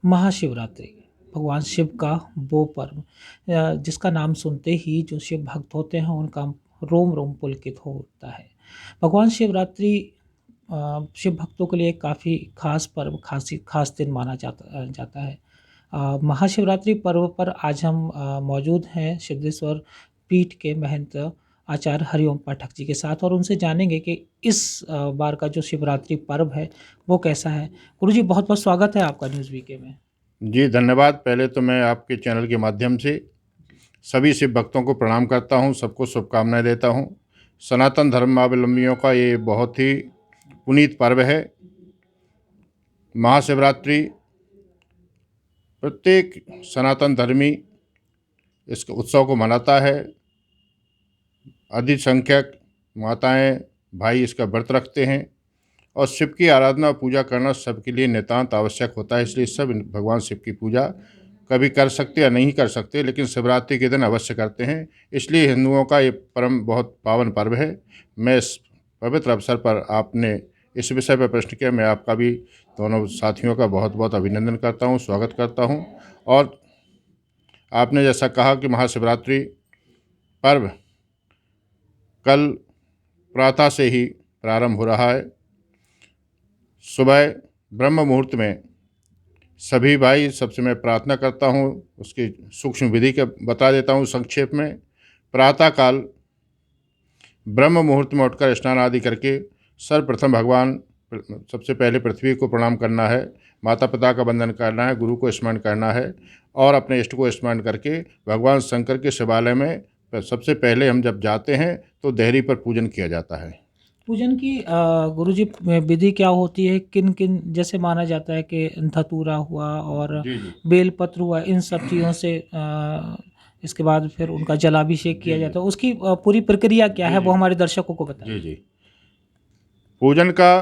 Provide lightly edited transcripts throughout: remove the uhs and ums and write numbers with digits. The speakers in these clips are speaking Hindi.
महाशिवरात्रि भगवान शिव का वो पर्व जिसका नाम सुनते ही जो शिव भक्त होते हैं उनका रोम रोम पुलकित होता है। भगवान शिवरात्रि शिव भक्तों के लिए काफ़ी खास पर्व खास दिन माना जाता है। महाशिवरात्रि पर्व पर आज हम मौजूद हैं सिद्धेश्वर पीठ के महंत आचार्य हरिओम पाठक जी के साथ और उनसे जानेंगे कि इस बार का जो शिवरात्रि पर्व है वो कैसा है। गुरुजी बहुत बहुत स्वागत है आपका न्यूज़ वीके में। जी धन्यवाद। पहले तो मैं आपके चैनल के माध्यम से सभी शिव भक्तों को प्रणाम करता हूं, सबको शुभकामनाएं देता हूं। सनातन धर्मावलंबियों का ये बहुत ही पुनीत पर्व है। महाशिवरात्रि प्रत्येक सनातन धर्मी इस उत्सव को मनाता है। अधिक संख्यक माताएं भाई इसका व्रत रखते हैं और शिव की आराधना और पूजा करना सबके लिए नितांत आवश्यक होता है। इसलिए सब भगवान शिव की पूजा कभी कर सकते या नहीं कर सकते, लेकिन शिवरात्रि के दिन अवश्य करते हैं। इसलिए हिंदुओं का ये परम बहुत पावन पर्व है। मैं इस पवित्र अवसर पर आपने इस विषय पर प्रश्न किया, मैं आपका भी दोनों साथियों का बहुत बहुत अभिनंदन करता हूँ, स्वागत करता हूँ। और आपने जैसा कहा कि महाशिवरात्रि पर्व कल प्रातः से ही प्रारंभ हो रहा है। सुबह ब्रह्म मुहूर्त में सभी भाई, सबसे मैं प्रार्थना करता हूँ, उसकी सूक्ष्म विधि के बता देता हूँ संक्षेप में। प्रातःकाल ब्रह्म मुहूर्त में उठकर स्नान आदि करके सर्वप्रथम भगवान सबसे पहले पृथ्वी को प्रणाम करना है, माता पिता का वंदन करना है, गुरु को स्मरण करना है और अपने इष्ट को स्मरण करके भगवान शंकर के शिवालय में सबसे पहले हम जब जाते हैं तो देहरी पर पूजन किया जाता है। पूजन की गुरुजी विधि क्या होती है? किन किन जैसे माना जाता है कि धतूरा हुआ और जी जी बेलपत्र हुआ, इन सब चीज़ों से इसके बाद फिर उनका जलाभिषेक किया जी जी जाता है। उसकी पूरी प्रक्रिया क्या जी है जी वो हमारे दर्शकों को बताएं। जी जी पूजन का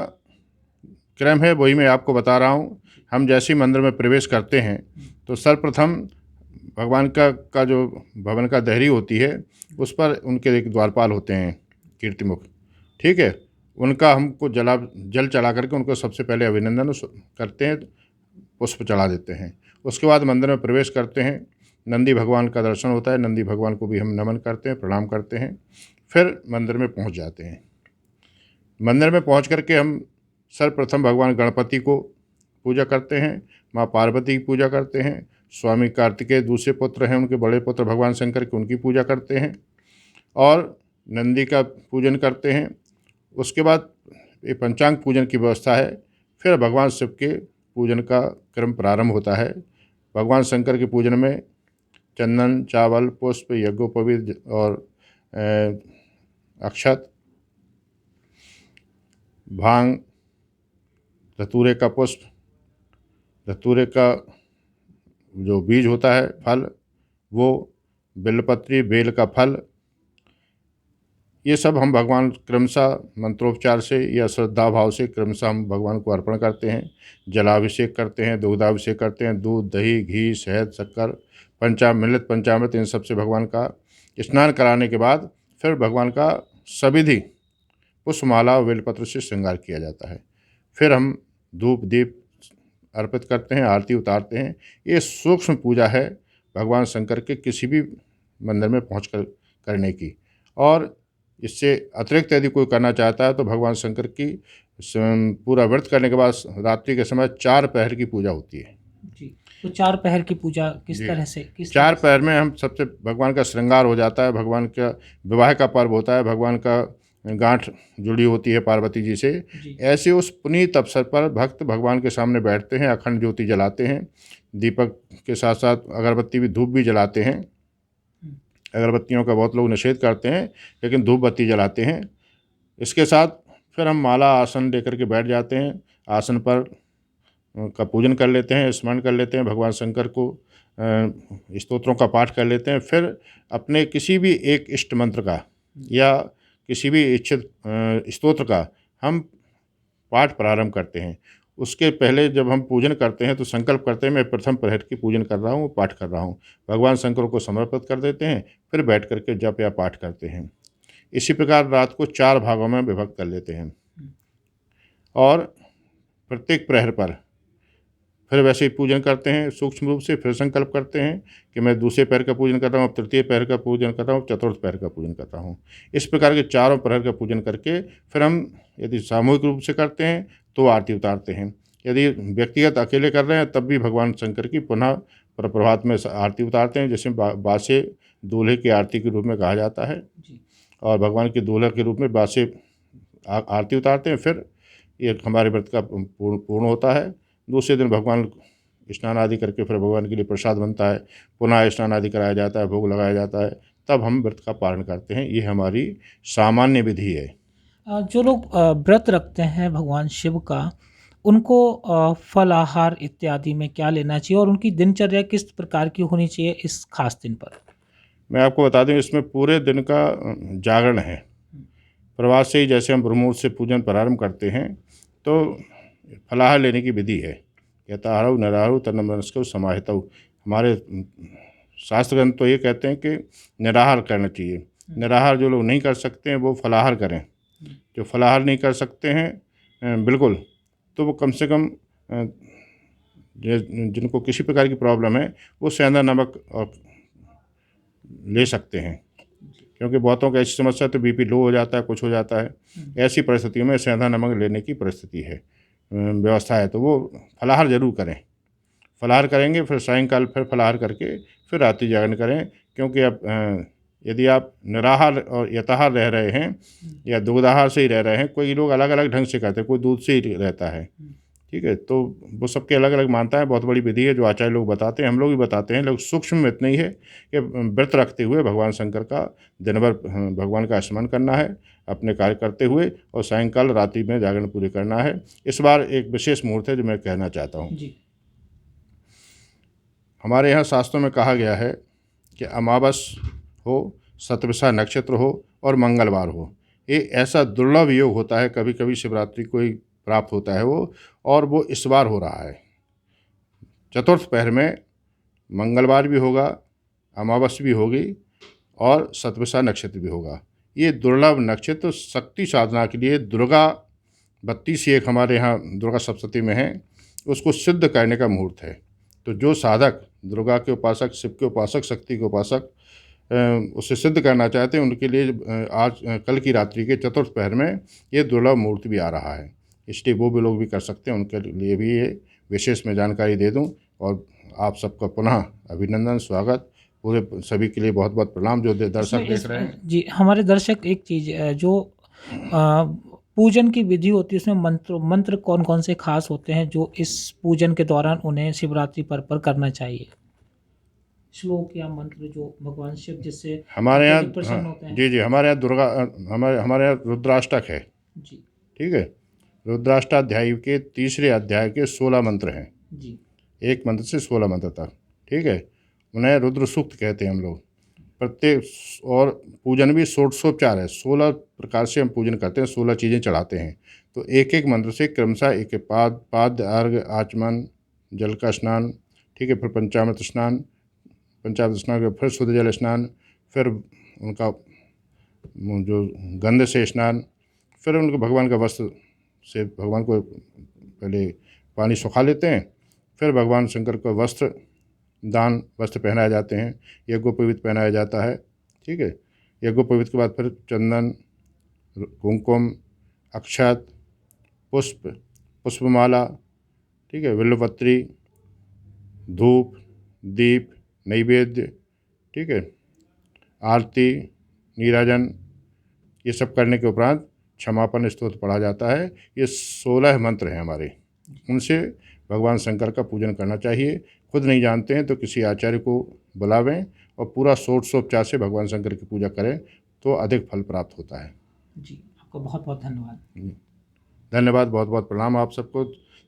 क्रम है वही मैं आपको बता रहा हूँ। हम जैसे ही मंदिर में प्रवेश करते हैं तो सर्वप्रथम भगवान का जो भवन का देहरी होती है उस पर उनके एक द्वारपाल होते हैं, कीर्तिमुख, ठीक है। उनका हमको जल चढ़ा करके उनको सबसे पहले अभिनंदन करते हैं, पुष्प चढ़ा देते हैं। उसके बाद मंदिर में प्रवेश करते हैं, नंदी भगवान का दर्शन होता है, नंदी भगवान को भी हम नमन करते हैं, प्रणाम करते हैं। फिर मंदिर में पहुंच जाते हैं। मंदिर में पहुंच करके हम सर्वप्रथम भगवान गणपति को पूजा करते हैं, माँ पार्वती की पूजा करते हैं, स्वामी कार्तिकेय दूसरे पुत्र हैं उनके बड़े पुत्र भगवान शंकर की, उनकी पूजा करते हैं और नंदी का पूजन करते हैं। उसके बाद ये पंचांग पूजन की व्यवस्था है। फिर भगवान शिव के पूजन का क्रम प्रारंभ होता है। भगवान शंकर के पूजन में चंदन, चावल, पुष्प, यज्ञोपवीत और अक्षत, भांग, धतूरे का पुष्प, धतूरे का जो बीज होता है फल, वो बेलपत्री, बेल का फल, ये सब हम भगवान क्रमशः मंत्रोपचार से या श्रद्धा भाव से क्रमशः हम भगवान को अर्पण करते हैं। जलाभिषेक करते हैं, दुग्धाभिषेक करते हैं, दूध, दही, घी, शहद, शक्कर, पंचामृत, पंचामृत, इन सबसे भगवान का स्नान कराने के बाद फिर भगवान का सविधि पुष्पमाला और बेलपत्र से श्रृंगार किया जाता है। फिर हम धूप दीप अर्पित करते हैं, आरती उतारते हैं। ये सूक्ष्म पूजा है भगवान शंकर के किसी भी मंदिर में पहुँच कर करने की। और इससे अतिरिक्त यदि कोई करना चाहता है तो भगवान शंकर की पूरा व्रत करने के बाद रात्रि के समय 4 पहर की पूजा होती है। जी, तो 4 पहर की पूजा किस जी, तरह से 4 पहर में हम सबसे भगवान का श्रृंगार हो जाता है। भगवान का विवाह का पर्व होता है, भगवान का गांठ जुड़ी होती है पार्वती जी से। जी, ऐसे उस पुनीत अवसर पर भक्त भगवान के सामने बैठते हैं, अखंड ज्योति जलाते हैं, दीपक के साथ साथ अगरबत्ती भी, धूप भी जलाते हैं। अगरबत्तियों का बहुत लोग निषेध करते हैं, लेकिन धूप बत्ती जलाते हैं। इसके साथ फिर हम माला आसन लेकर के बैठ जाते हैं, आसन पर का पूजन कर लेते हैं, स्मरण कर लेते हैं, भगवान शंकर को स्तोत्रों का पाठ कर लेते हैं। फिर अपने किसी भी एक इष्ट मंत्र का या किसी भी इच्छित स्तोत्र का हम पाठ प्रारंभ करते हैं। उसके पहले जब हम पूजन करते हैं तो संकल्प करते हैं, मैं प्रथम प्रहर की पूजन कर रहा हूँ, पाठ कर रहा हूँ, भगवान शंकर को समर्पित कर देते हैं। फिर बैठ करके जप या पाठ करते हैं। इसी प्रकार रात को 4 भागों में विभक्त कर लेते हैं और प्रत्येक प्रहर पर फिर वैसे ही पूजन करते हैं सूक्ष्म रूप से, फिर संकल्प करते हैं कि मैं दूसरे पैर का पूजन कर रहा हूँ, अब तृतीय पैर का पूजन कर रहा हूँ, चतुर्थ पैर का पूजन कर रहा हूँ। इस प्रकार के चारों प्रहर का पूजन करके फिर हम यदि सामूहिक रूप से करते हैं तो आरती उतारते हैं। यदि व्यक्तिगत अकेले कर रहे हैं तब भी भगवान शंकर की पुनः प्रभात में आरती उतारते हैं, जिसे बासे दूल्हे की आरती के रूप में कहा जाता है। और भगवान के दूल्हे के रूप में बासे आरती उतारते हैं। फिर ये हमारे व्रत का पूर्ण होता है। दूसरे दिन भगवान स्नान आदि करके फिर भगवान के लिए प्रसाद बनता है, पुनः स्नान आदि कराया जाता है, भोग लगाया जाता है, तब हम व्रत का पालन करते हैं। ये हमारी सामान्य विधि है। जो लोग व्रत रखते हैं भगवान शिव का, उनको फल आहार इत्यादि में क्या लेना चाहिए और उनकी दिनचर्या किस प्रकार की होनी चाहिए इस खास दिन पर? मैं आपको बता दूं, इसमें पूरे दिन का जागरण है। प्रभात से ही जैसे हम ब्रह्ममुहूर्त से पूजन प्रारंभ करते हैं तो फलाहार लेने की विधि है। यथाहारौ निराहारौ तन्नमनस्कौ समाहितौ। हमारे शास्त्र ग्रंथ तो ये कहते हैं कि निराहार करना चाहिए। निराहार जो लोग नहीं कर सकते हैं वो फलाहार करें। जो फलाहार नहीं कर सकते हैं बिल्कुल, तो वो कम से कम जिनको किसी प्रकार की प्रॉब्लम है वो सेंधा नमक और ले सकते हैं, क्योंकि बहुतों को ऐसी समस्या तो बीपी लो हो जाता है, कुछ हो जाता है। ऐसी परिस्थितियों में सेंधा नमक लेने की परिस्थिति है, व्यवस्था है, तो वो फलाहार जरूर करें। फलाहार करेंगे फिर सायंकाल फिर फलाहार करके फिर रात्रि जागरण करें। क्योंकि अब यदि आप निराहार और यथाहार रह रहे हैं या दुग्धाहार से ही रह रहे हैं, कोई लोग अलग अलग ढंग से करते हैं, कोई दूध से ही रहता है, ठीक है, तो वो सबके अलग अलग मानता है। बहुत बड़ी विधि है जो आचार्य लोग बताते हैं, हम लोग भी बताते हैं। लोग सूक्ष्म में इतना ही है कि व्रत रखते हुए भगवान शंकर का दिन भर भगवान का स्मरण करना है अपने कार्य करते हुए, और सायंकाल रात्रि में जागरण पूरे करना है। इस बार एक विशेष मुहूर्त है जो मैं कहना चाहता हूँ। हमारे यहाँ शास्त्रों में कहा गया है कि अमावस हो, सतभिषा नक्षत्र हो और मंगलवार हो। ये ऐसा दुर्लभ योग होता है, कभी कभी शिवरात्रि को ही प्राप्त होता है वो, और वो इस बार हो रहा है। चतुर्थ पहर में मंगलवार भी होगा, अमावस भी होगी और सतभिषा नक्षत्र भी होगा। ये दुर्लभ नक्षत्र शक्ति साधना के लिए दुर्गा 32 एक हमारे यहाँ दुर्गा सप्तती में है, उसको सिद्ध करने का मुहूर्त है। तो जो साधक दुर्गा के उपासक, शिव के उपासक, शक्ति के उपासक उसे सिद्ध करना चाहते हैं, उनके लिए आज कल की रात्रि के चतुर्थ पहर में ये दुर्लभ मुहूर्त भी आ रहा है। इसलिए वो भी लोग भी कर सकते हैं, उनके लिए भी ये विशेष में जानकारी दे दूं। और आप सबका पुनः अभिनंदन, स्वागत, पूरे सभी के लिए बहुत बहुत प्रणाम जो दर्शक देख रहे हैं। जी, हमारे दर्शक एक चीज़ जो पूजन की विधि होती है उसमें मंत्र कौन कौन से खास होते हैं जो इस पूजन के दौरान उन्हें शिवरात्रि पर करना चाहिए? श्लोक या मंत्र जो भगवान शिव जिससे हमारे यहाँ प्रसन्न होते हैं। जी, हमारे यहाँ दुर्गा हमारे यहाँ रुद्राष्टक है जी, ठीक है। रुद्राष्टाध्यायी के तीसरे अध्याय के 16 मंत्र हैं जी, एक मंत्र से 16 मंत्र तक, ठीक है। उन्हें रुद्र सूक्त कहते हैं हम लोग। प्रत्येक और पूजन भी षोडशोपचार है, 16 प्रकार से हम पूजन करते हैं, 16 चीज़ें चढ़ाते हैं। तो एक एक मंत्र से क्रमशः एक पाद्य अर्घ आचमन जल का स्नान, ठीक है, फिर पंचामृत स्नान के फिर शुद्ध जल स्नान, फिर उनका जो गंध से स्नान, फिर उनको भगवान का वस्त्र से भगवान को पहले पानी सुखा लेते हैं, फिर भगवान शंकर को वस्त्र पहनाए जाते हैं, यज्ञोपवीत पहनाया जाता है, ठीक है। यज्ञोपवीत के बाद फिर चंदन, कुमकुम, अक्षत, पुष्पमाला, ठीक है, बिल्वपत्री, धूप, दीप, नैवेद्य, ठीक है, आरती, नीराजन, ये सब करने के उपरांत क्षमापन स्तोत्र पढ़ा जाता है। ये 16 मंत्र हैं हमारे, उनसे भगवान शंकर का पूजन करना चाहिए। खुद नहीं जानते हैं तो किसी आचार्य को बुलावें और पूरा षोडशोपचार से भगवान शंकर की पूजा करें तो अधिक फल प्राप्त होता है। जी, आपका बहुत बहुत धन्यवाद। धन्यवाद, बहुत बहुत प्रणाम आप सबको।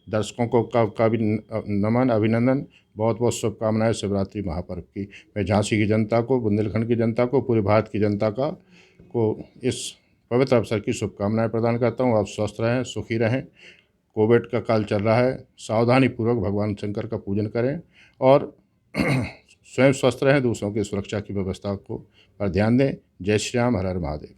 दर्शकों को का भी नमन, अभिनंदन, बहुत बहुत शुभकामनाएं शिवरात्रि महापर्व की। मैं झांसी की जनता को, बुंदेलखंड की जनता को, पूरे भारत की जनता को इस पवित्र अवसर की शुभकामनाएं प्रदान करता हूँ। आप स्वस्थ रहें, सुखी रहें। कोविड का काल चल रहा है, सावधानी पूर्वक भगवान शंकर का पूजन करें और स्वयं स्वस्थ रहें, दूसरों की सुरक्षा की व्यवस्था को पर ध्यान दें। जय श्री राम, हर हर महादेव।